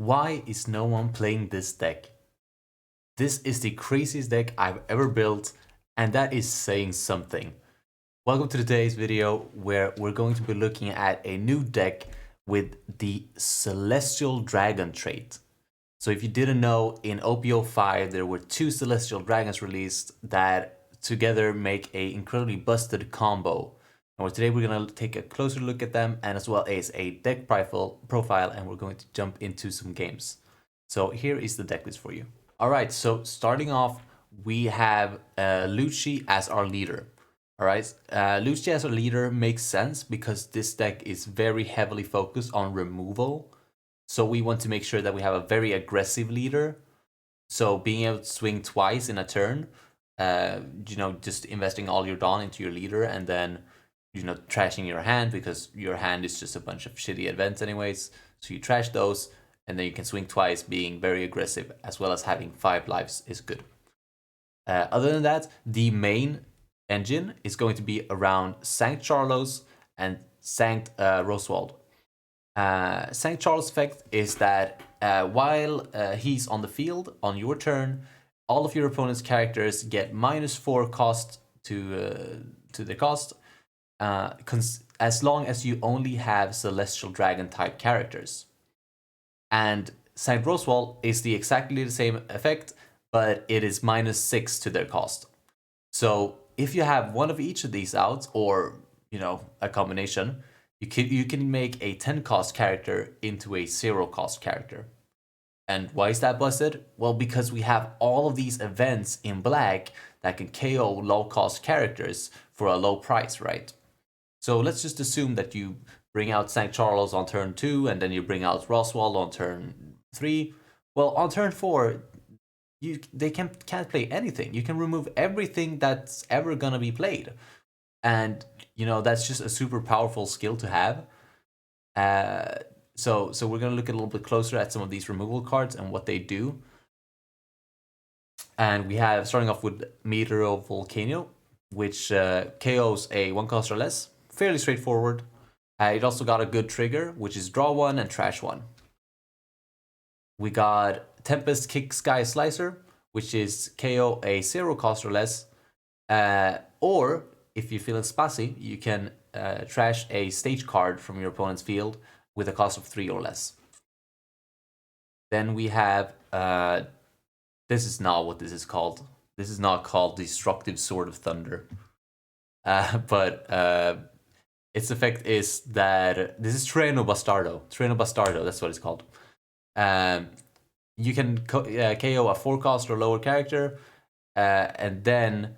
Why is no one playing this deck? This is the craziest deck I've ever built, and that is saying something. Welcome to today's video where we're going to be looking at a new deck with the Celestial Dragon trait. So if you didn't know, in OP-05 there were two Celestial Dragons released that together make a incredibly busted combo. And today we're going to take a closer look at them, and as well as a deck profile, and we're going to jump into some games. So here is the deck list for you. Alright, so starting off, we have Lucci as our leader. Alright, Lucci as our leader makes sense because this deck is very heavily focused on removal. So we want to make sure that we have a very aggressive leader. So being able to swing twice in a turn, just investing all your Dawn into your leader and then, trashing your hand because your hand is just a bunch of shitty events anyways. So you trash those and then you can swing twice, being very aggressive, as well as having 5 lives is good. Other than that, the main engine is going to be around Sankt Charlos and Sankt Roswald. Sankt Charles' effect is that while he's on the field on your turn, all of your opponent's characters get -4 cost to the cost, as long as you only have Celestial Dragon type characters. And Sankt Roswald is exactly the same effect, but it is -6 to their cost. So if you have one of each of these out, or a combination, you can make a 10 cost character into a 0 cost character. And why is that busted? Well, because we have all of these events in black that can KO low cost characters for a low price, right? So let's just assume that you bring out Sankt Charles on turn 2 and then you bring out Roswald on turn 3. Well, on turn 4, they can't play anything. You can remove everything that's ever gonna be played. And that's just a super powerful skill to have. So we're gonna look a little bit closer at some of these removal cards and what they do. And we have, starting off with Meteor Volcano, which KOs a 1 cost or less. Fairly straightforward. It also got a good trigger, which is draw 1 and trash 1. We got Tempest Kick Sky Slicer, which is KO a 0 cost or less. Or if you feel spicy, you can trash a stage card from your opponent's field with a cost of 3 or less. Then we have, this is not what this is called. This is not called Destructive Sword of Thunder. But its effect is that, this is Treno Bastardo. Treno Bastardo, that's what it's called. You can KO a 4 cost or lower character, and then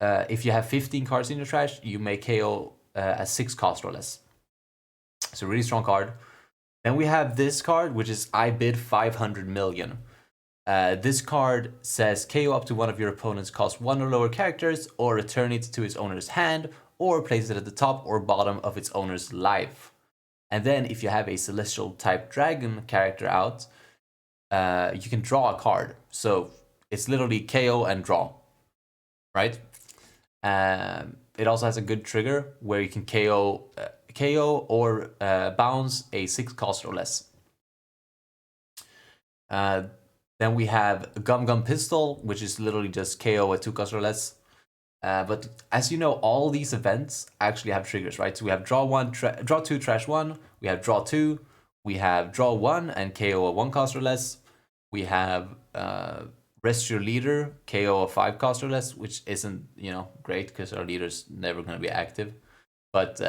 if you have 15 cards in your trash, you may KO a 6 cost or less. It's a really strong card. Then we have this card, which is I bid 500 million. This card says KO up to one of your opponent's cost 1 or lower characters, or return it to its owner's hand, or place it at the top or bottom of its owner's life. And then if you have a Celestial type Dragon character out, you can draw a card. So it's literally KO and draw, right? It also has a good trigger where you can KO or bounce a 6 cost or less. Then we have Gum Gum Pistol, which is literally just KO a 2 cost or less. But as you know, all these events actually have triggers, right? So we have draw 1, draw 2, trash 1. We have draw 2. We have draw 1 and KO a 1 cost or less. We have rest your leader, KO a 5 cost or less, which isn't great because our leader's never going to be active. But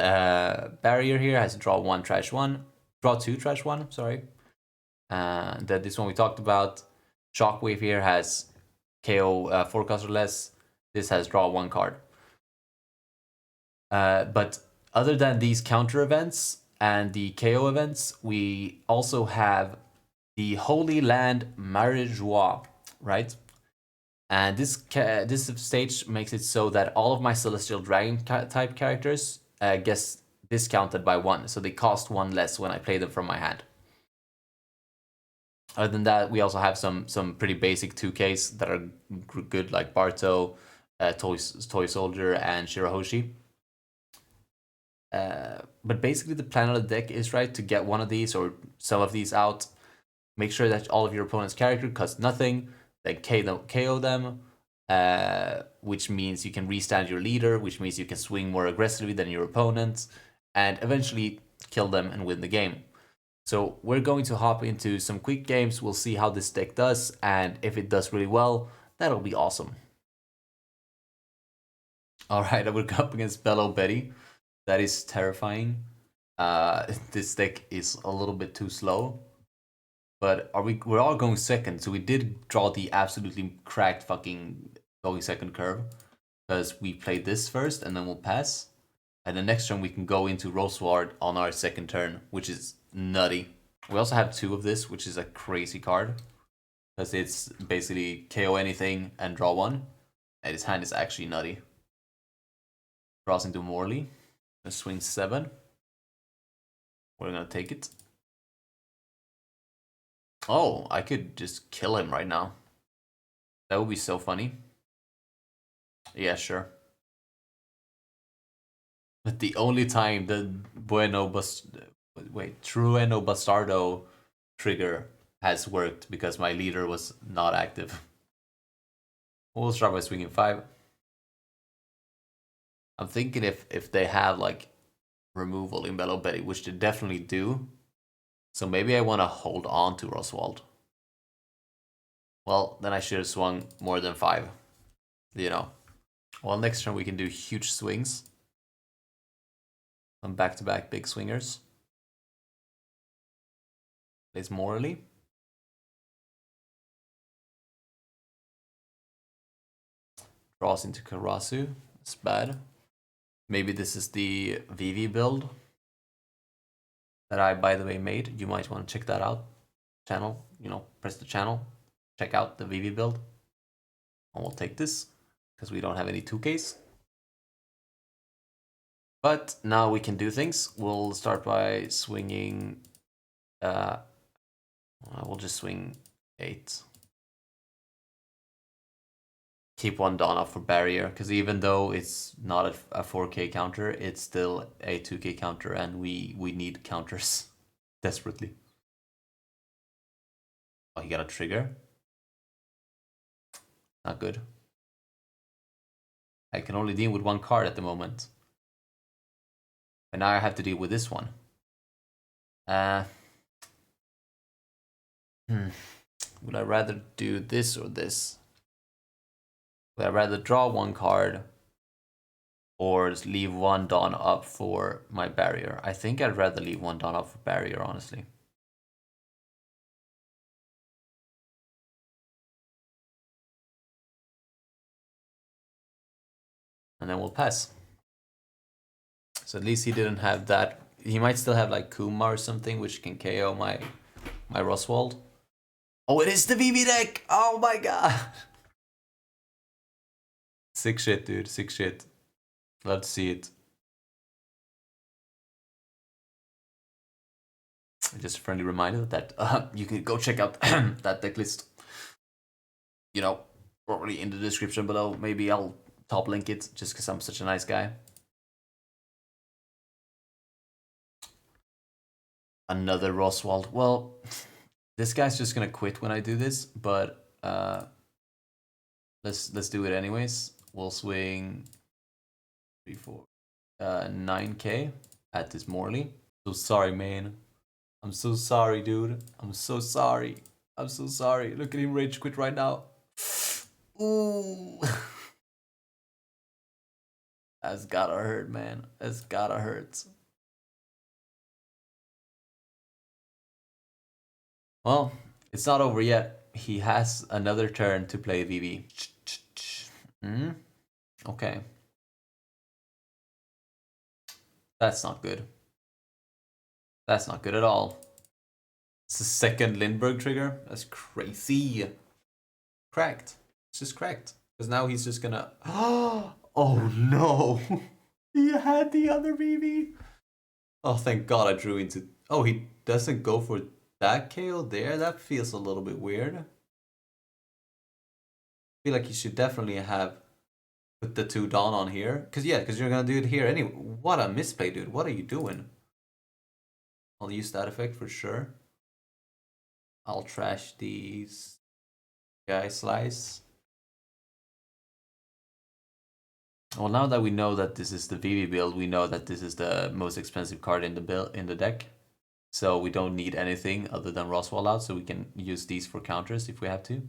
barrier here has draw 1, trash 1, draw 2, trash 1. Sorry. Then this one we talked about. Shockwave here has KO 4 cost or less. This has draw 1 card. But other than these counter events and the KO events, we also have the Holy Land Marijois, right? And this stage makes it so that all of my Celestial Dragon type characters get discounted by 1, so they cost 1 less when I play them from my hand. Other than that, we also have some pretty basic 2Ks that are good, like Barto, Toy Soldier, and Shirahoshi. But basically the plan of the deck is, right, to get one of these or some of these out, Make sure that all of your opponent's character cost nothing, then KO them, which means you can restand your leader, which means you can swing more aggressively than your opponent, and eventually kill them and win the game. So we're going to hop into some quick games. We'll see how this deck does, and if it does really well, that'll be awesome. All right, I will go up against Bello Betty. That is terrifying. This deck is a little bit too slow. But we're all going second, so we did draw the absolutely cracked fucking going second curve. Because we played this first, and then we'll pass. And the next turn we can go into Roseward on our second turn, which is nutty. We also have 2 of this, which is a crazy card. Because it's basically KO anything and draw 1. And his hand is actually nutty. Draws into Morley. Let's swing 7. We're gonna take it. Oh, I could just kill him right now. That would be so funny. Yeah, sure. But the only time the Trueno Bastardo trigger has worked because my leader was not active. We'll start by swinging 5. I'm thinking if they have like removal in Bello Betty, which they definitely do. So maybe I want to hold on to Roswald. Well, then I should have swung more than 5. You know. Well, next turn we can do huge swings. On back-to-back big swingers. Plays Morally. Draws into Karasu. That's bad. Maybe this is the VV build that I, by the way, made. You might want to check that out. Channel, you know, press the channel. Check out the VV build. And we'll take this because we don't have any 2Ks. But now we can do things. We'll start by swinging. We'll just swing 8. Keep 1 Dawn off for barrier, because even though it's not a 4K counter, it's still a 2K counter, and we need counters desperately. Oh, he got a trigger. Not good. I can only deal with 1 card at the moment. And now I have to deal with this one. Would I rather do this or this? Would I rather draw 1 card or leave 1 Dawn up for my barrier? I think I'd rather leave 1 Dawn up for barrier, honestly. And then we'll pass. So at least he didn't have that. He might still have like Kuma or something, which can KO my Roswald. Oh, it is the VV deck! Oh my god! Sick shit, dude. Sick shit. Love to see it. Just a friendly reminder that you can go check out that deck list. You know, probably in the description below. Maybe I'll top link it just because I'm such a nice guy. Another Roswald. Well, this guy's just gonna quit when I do this, but let's do it anyways. We'll swing 3, 4, 9K at this Morley. So sorry, man. I'm so sorry, dude. I'm so sorry. I'm so sorry. Look at him rage quit right now. Ooh. That's gotta hurt, man. That's gotta hurt. Well, it's not over yet. He has another turn to play VV. Okay. That's not good. That's not good at all. It's the second Lindbergh trigger. That's crazy. Cracked. It's just cracked. Because now he's just gonna... Oh no! He had the other VV. Oh, thank God I drew into... Oh, he doesn't go for that KO there? That feels a little bit weird. I feel like you should definitely have put the 2 Dawn on here. Because you're going to do it here anyway. What a misplay, dude. What are you doing? I'll use that effect for sure. I'll trash these guy slice. Well, now that we know that this is the VV build, we know that this is the most expensive card in the deck. So we don't need anything other than Roswell out, so we can use these for counters if we have to.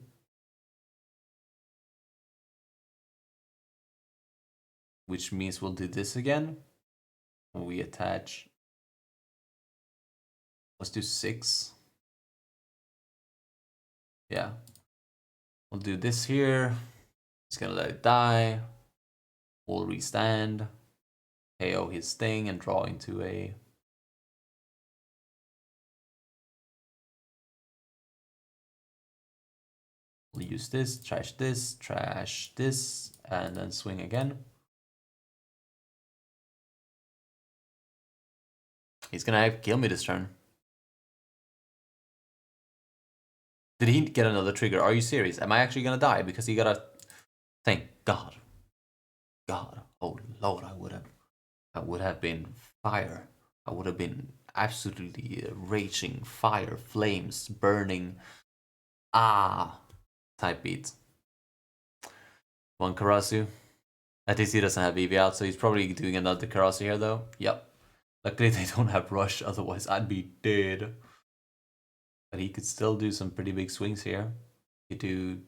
Which means we'll do this again. When we attach, let's do 6. Yeah. We'll do this here. He's gonna let it die. We'll restand. KO his thing and draw into a... We'll use this, trash this, and then swing again. He's gonna kill me this turn. Did he get another trigger? Are you serious? Am I actually gonna die? Because he got a... Thank God. God. Oh Lord, I would have been fire. I would have been absolutely raging fire, flames, burning. Type beat. One Karasu. At least he doesn't have EV out, so he's probably doing another Karasu here though. Yep. Luckily they don't have rush, otherwise I'd be dead. But he could still do some pretty big swings here. He could do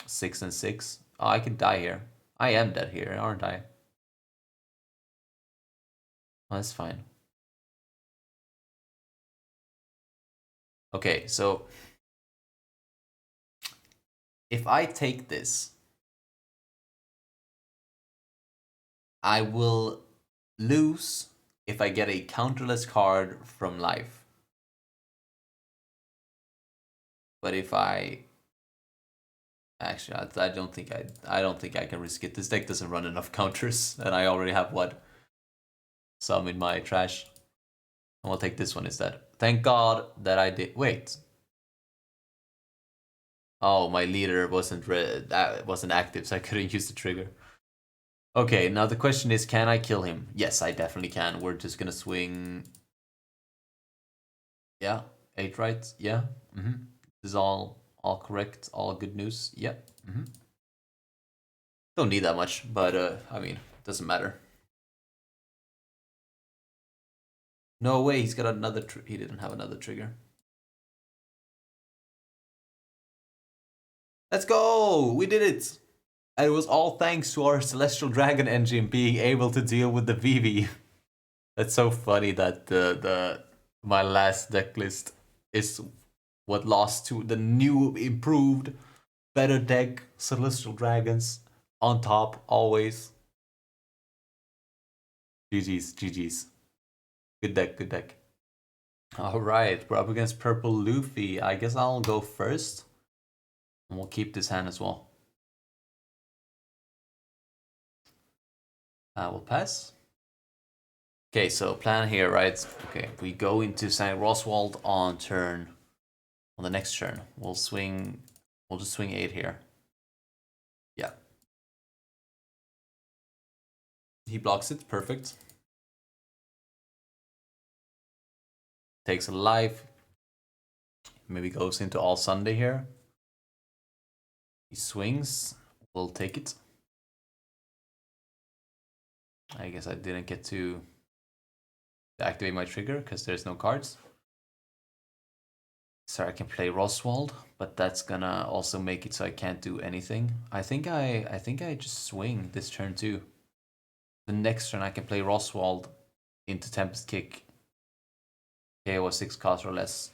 6 and 6. Oh, I could die here. I am dead here, aren't I? Oh, that's fine. Okay, so if I take this, I will lose if I get a counterless card from life. But if I actually, I don't think I can risk it. This deck doesn't run enough counters, and I already have what, some in my trash. And we'll take this one instead. Thank God that I did. Wait. Oh, my leader wasn't active, so I couldn't use the trigger. Okay, now the question is, can I kill him? Yes, I definitely can. We're just gonna swing. Yeah, 8 right. Yeah. This is all correct. All good news. Yep. Don't need that much, but I mean, doesn't matter. No way, he's got another. He didn't have another trigger. Let's go! We did it! And it was all thanks to our Celestial Dragon engine being able to deal with the VV. That's so funny that my last deck list is what lost to the new, improved, better deck, Celestial Dragons on top always. GG's, GG's. Good deck, good deck. Alright, we're up against Purple Luffy. I guess I'll go first. And we'll keep this hand as well. We'll pass. Okay, so plan here, right? Okay, we go into St. Roswald on the next turn. We'll just swing 8 here. Yeah. He blocks it, perfect. Takes a life. Maybe goes into All Sunday here. He swings, we'll take it. I guess I didn't get to activate my trigger because there's no cards. So I can play Roswald, but that's gonna also make it so I can't do anything. I think I just swing this turn too. The next turn I can play Roswald into Tempest Kick. KO 6 cost or less.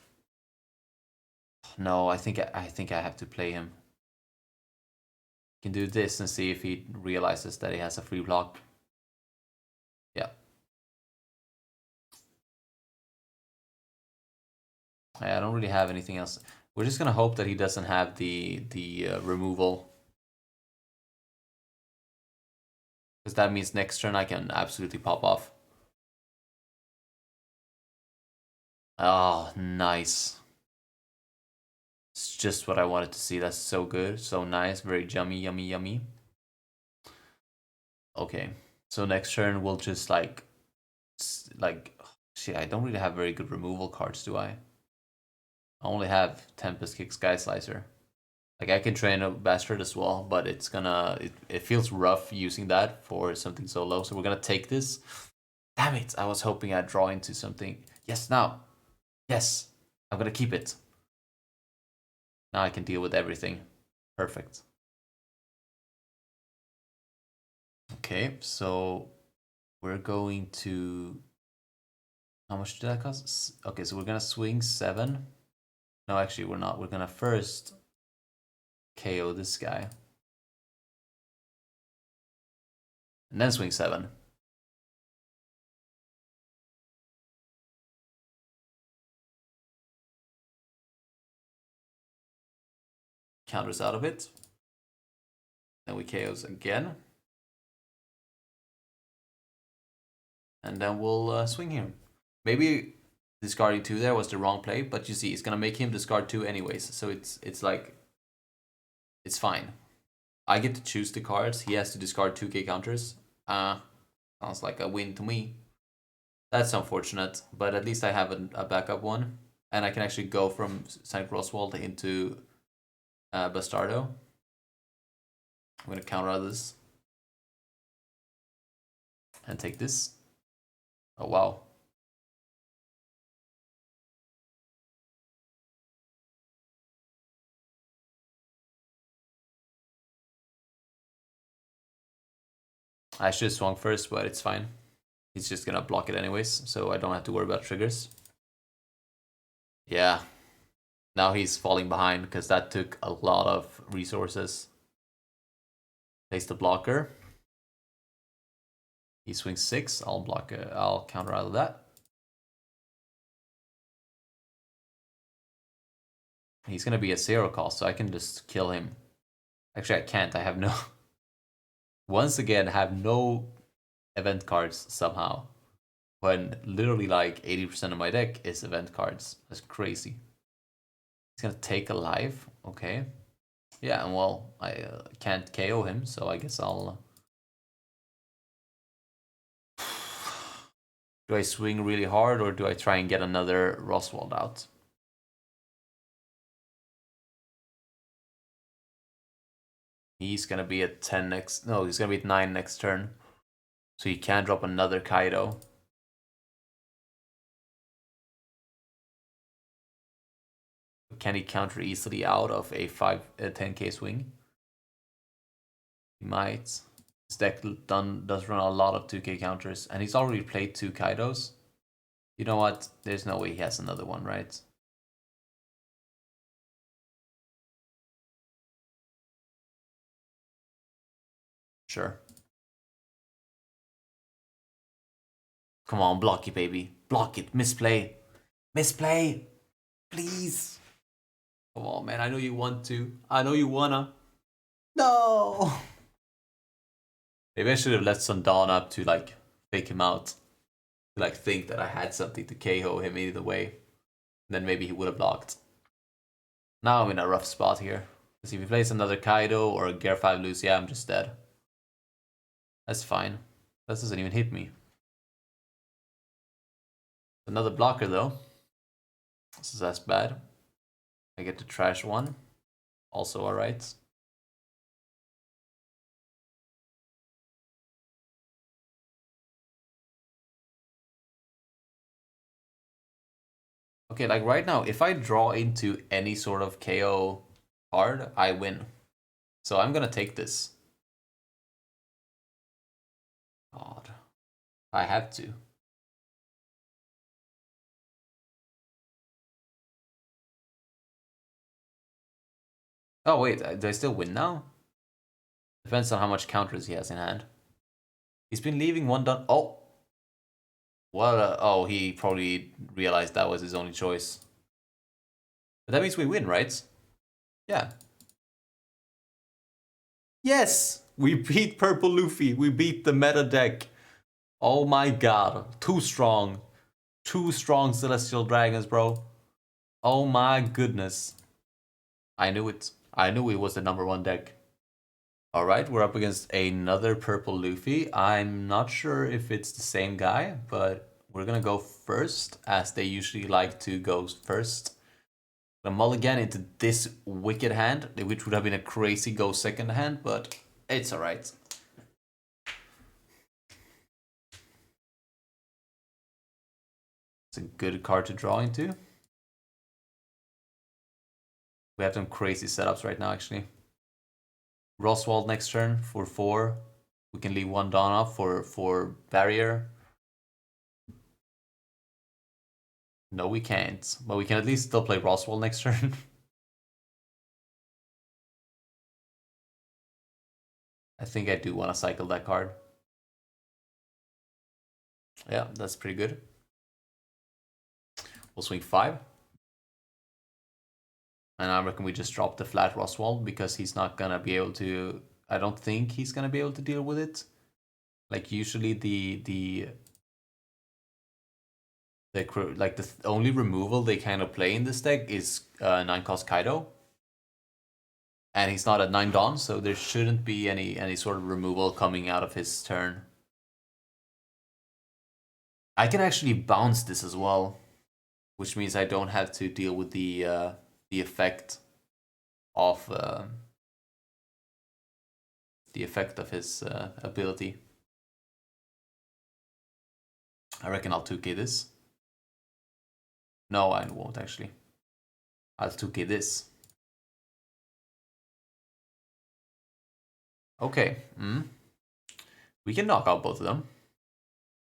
No, I think I have to play him. Can do this and see if he realizes that he has a free block. Yeah. I don't really have anything else. We're just gonna hope that he doesn't have the removal. Because that means next turn I can absolutely pop off. Oh, nice. It's just what I wanted to see. That's so good. So nice. Very yummy, yummy, yummy. Okay. So next turn we'll just like... Shit, I don't really have very good removal cards, do I? I only have Tempest Kick Sky Slicer. Like I can train a Bastard as well, but it's gonna it feels rough using that for something so low. So we're gonna take this. Damn it! I was hoping I'd draw into something. Yes, now. Yes, I'm gonna keep it. Now I can deal with everything. Perfect. Okay, so we're going to. How much did that cost? Okay, so we're gonna swing 7. No, actually, we're not. We're gonna first KO this guy. And then swing 7. Counters out of it. Then we KOs again. And then we'll swing him. Maybe discarding 2 there was the wrong play, but you see, it's gonna make him discard 2 anyways. So it's like, it's fine. I get to choose the cards. He has to discard 2k counters. Sounds like a win to me. That's unfortunate, but at least I have a backup one. And I can actually go from St. Roswald into Bastardo. I'm going to counter out this. And take this. Oh, wow. I should have swung first, but it's fine. He's just going to block it anyways, so I don't have to worry about triggers. Yeah. Now he's falling behind because that took a lot of resources. Place the blocker. He swings 6. I'll counter out of that. He's gonna be a 0 cost, so I can just kill him. Actually, I can't. I have no. Once again, have no event cards somehow. When literally like 80% of my deck is event cards. That's crazy. He's gonna take a life. Okay. Yeah, and well, I can't KO him, so I guess I'll. Do I swing really hard or do I try and get another Roswald out? He's gonna be at 10 next. No, he's gonna be at 9 next turn. So he can drop another Kaido. Can he counter easily out of a 10k swing? He might. His deck does run a lot of 2k counters, and he's already played 2 Kaidos. You know what? There's no way he has another one, right? Sure. Come on, block it, baby. Block it. Misplay. Misplay. Please. Come on, man. I know you want to. I know you wanna. No. Maybe I should have left Sundawn up to like fake him out. To like think that I had something to KO him either way. Then maybe he would have blocked. Now I'm in a rough spot here. Because if he plays another Kaido or a Gear 5 Lucia, I'm just dead. That's fine. That doesn't even hit me. Another blocker though. This is as bad. I get to trash 1. Also alright. Okay, like right now, if I draw into any sort of KO card, I win. So I'm gonna take this. God. I had to. Oh wait, do I still win now? Depends on how much counters he has in hand. He's been leaving 1 done. Oh! What oh, he probably realized that was his only choice. But that means we win, right? Yeah. Yes! We beat Purple Luffy. We beat the meta deck. Oh my god. Too strong. 2 strong Celestial Dragons, bro. Oh my goodness. I knew it. I knew it was the #1 deck. Alright, we're up against another Purple Luffy. I'm not sure if it's the same guy, but we're gonna go first, as they usually like to go first. A mulligan into this wicked hand, which would have been a crazy go second hand, but it's alright. It's a good card to draw into. We have some crazy setups right now, actually. Roswald next turn for 4. We can leave 1 Dawn off for barrier. No, we can't. But we can at least still play Roswald next turn. I think I do want to cycle that card. Yeah, that's pretty good. We'll swing 5. And I reckon we just drop the flat Roswald because he's not gonna be able to... I don't think he's gonna be able to deal with it. Like usually the only removal they kind of play in this deck is 9-cost Kaido. And he's not at 9 Dawn, so there shouldn't be any sort of removal coming out of his turn. I can actually bounce this as well, which means I don't have to deal with the effect of his ability. I reckon I'll 2k this. No, I won't actually. I'll 2k this. Okay. We can knock out both of them.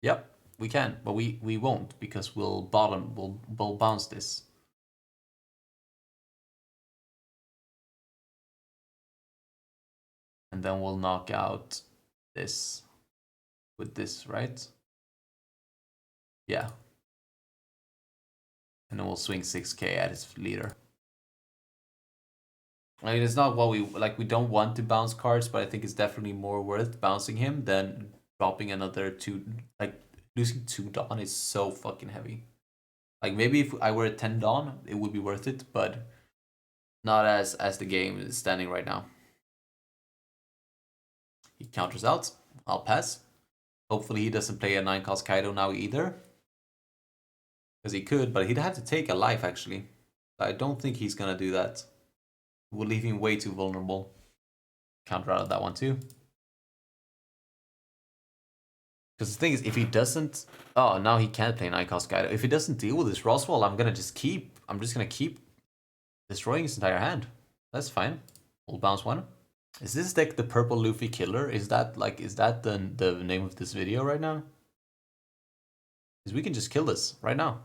Yep, we can, but we won't because we'll bounce this. And then we'll knock out this with this, right? Yeah. And then we'll swing 6k at his leader. I mean, it's not what we like. We don't want to bounce cards, but I think it's definitely more worth bouncing him than dropping another 2. Like losing 2 Dawn is so fucking heavy. Like maybe if I were at 10 Dawn, it would be worth it, but not as the game is standing right now. He counters out. I'll pass. Hopefully he doesn't play a 9-cost Kaido now either. Because he could, but he'd have to take a life actually. I don't think he's gonna do that. We'll leave him way too vulnerable. Counter out of that one too. Because the thing is, if he doesn't... Oh, now he can't play 9-cost Kaido. If he doesn't deal with this Roswell, I'm just gonna keep destroying his entire hand. That's fine. We'll bounce 1. Is this deck the Purple Luffy Killer? Is that the name of this video right now? Because we can just kill this right now.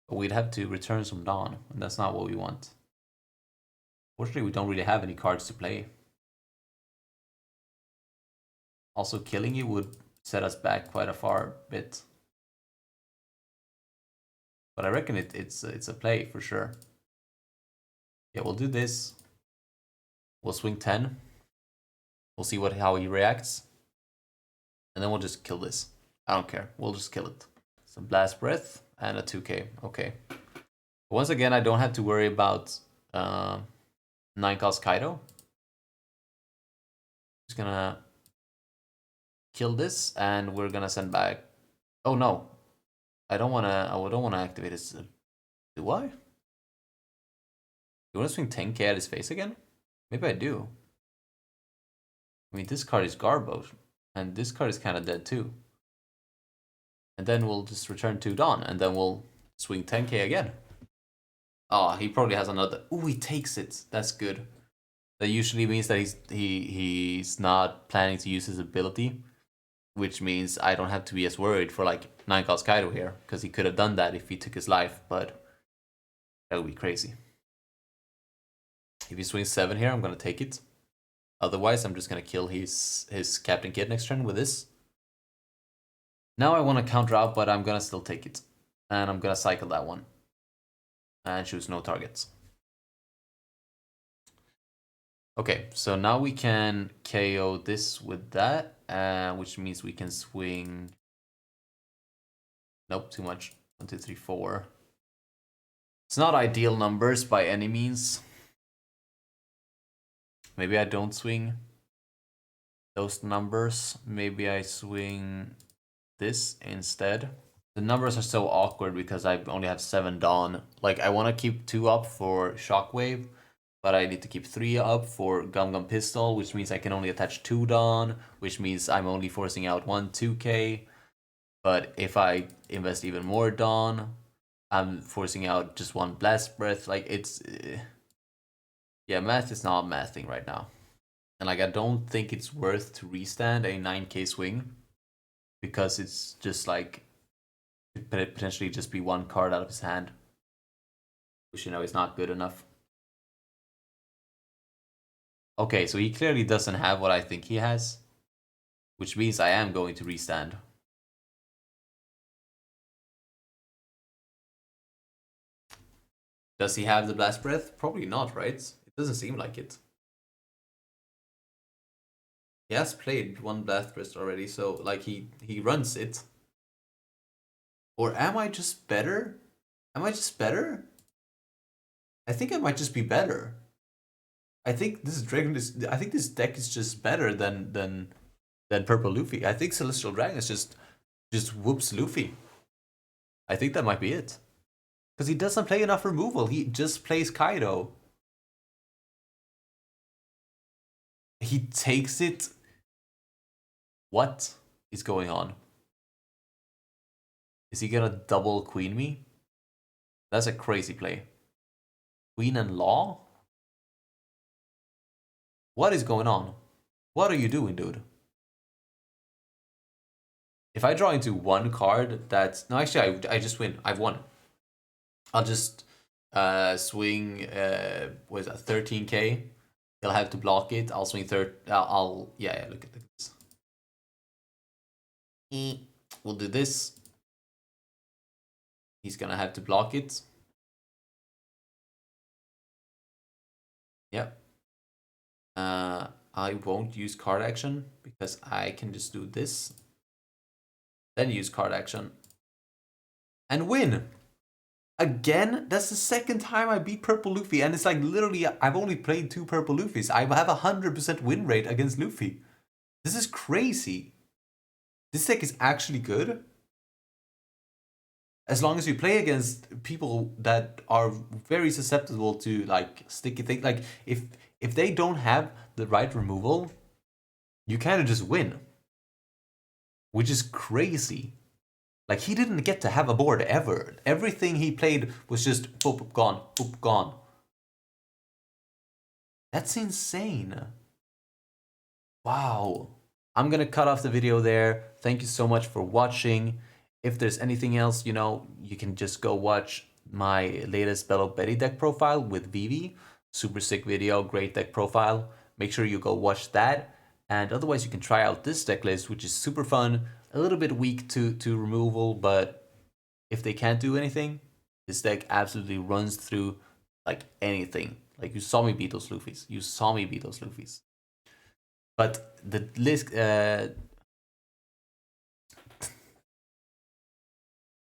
But we'd have to return some Dawn, and that's not what we want. Fortunately, we don't really have any cards to play. Also, killing you would set us back quite a far bit. But I reckon it's a play for sure. Yeah, we'll do this. We'll swing 10. We'll see how he reacts. And then we'll just kill this. I don't care. We'll just kill it. Some Blast Breath and a 2k. Okay. Once again, I don't have to worry about 9-cost Kaido. Just gonna kill this, and we're gonna send back... Oh no. I don't wanna activate his... Do I? You wanna swing 10k at his face again? Maybe I do. I mean, this card is Garbo, and this card is kind of dead too. And then we'll just return 2 Dawn, and then we'll swing 10k again. Oh, he probably has another... Ooh, he takes it. That's good. That usually means that he's not planning to use his ability, which means I don't have to be as worried for like 9-cost Kaido here, because he could have done that if he took his life, but that would be crazy. If he swings 7 here, I'm gonna take it. Otherwise, I'm just gonna kill his Captain Kid next turn with this. Now I want to counter out, but I'm gonna still take it. And I'm gonna cycle that one. And choose no targets. Okay, so now we can KO this with that, which means we can swing... Nope, too much. 1, 2, 3, 4. It's not ideal numbers by any means. Maybe I don't swing those numbers. Maybe I swing this instead. The numbers are so awkward because I only have 7 Dawn. Like, I want to keep 2 up for Shockwave, but I need to keep 3 up for Gum Gum Pistol, which means I can only attach 2 Dawn, which means I'm only forcing out 1 2k. But if I invest even more Dawn, I'm forcing out just 1 Blast Breath. Like, it's... yeah, math is not mathing right now. And, like, I don't think it's worth to restand a 9k swing, because it's just, like... it could potentially just be 1 card out of his hand, which, you know, is not good enough. Okay, so he clearly doesn't have what I think he has, which means I am going to restand. Does he have the Blast Breath? Probably not, right? It doesn't seem like it. He has played 1 Blast Breath already, so, like, he runs it. Or am I just better? Am I just better? I think I might just be better. I think this deck is just better than Purple Luffy. I think Celestial Dragon is just whoops Luffy. I think that might be it. Because he doesn't play enough removal. He just plays Kaido. He takes it. What is going on? Is he gonna double Queen me? That's a crazy play. Queen and Law? What is going on? What are you doing, dude? If I draw into 1 card, that's... no, actually, I just win. I've won. I'll just swing, what is that, 13k? He'll have to block it. I'll swing yeah, look at this. We'll do this. He's gonna have to block it. Yep. I won't use card action because I can just do this. Then use card action. And win! Again? That's the 2nd time I beat Purple Luffy, and it's like literally, I've only played 2 Purple Luffys. I have a 100% win rate against Luffy. This is crazy. This deck is actually good. As long as you play against people that are very susceptible to, like, sticky things. Like, if they don't have the right removal, you kind of just win. Which is crazy. Like, he didn't get to have a board ever. Everything he played was just boop, gone, boop, gone. That's insane. Wow. I'm gonna cut off the video there. Thank you so much for watching. If there's anything else, you know, you can just go watch my latest Bello Betty deck profile with Vivi. Super sick video, great deck profile. Make sure you go watch that. And otherwise, you can try out this deck list, which is super fun. A little bit weak to removal, but if they can't do anything, this deck absolutely runs through, like, anything. Like, you saw me beat those Luffys. You saw me beat those Luffys. But the list, the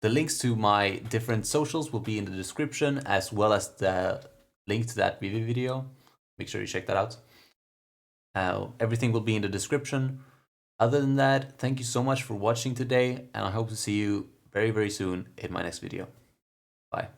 links to my different socials will be in the description, as well as the link to that Vivi video. Make sure you check that out. Everything will be in the description. Other than that, thank you so much for watching today, and I hope to see you very, very soon in my next video. Bye.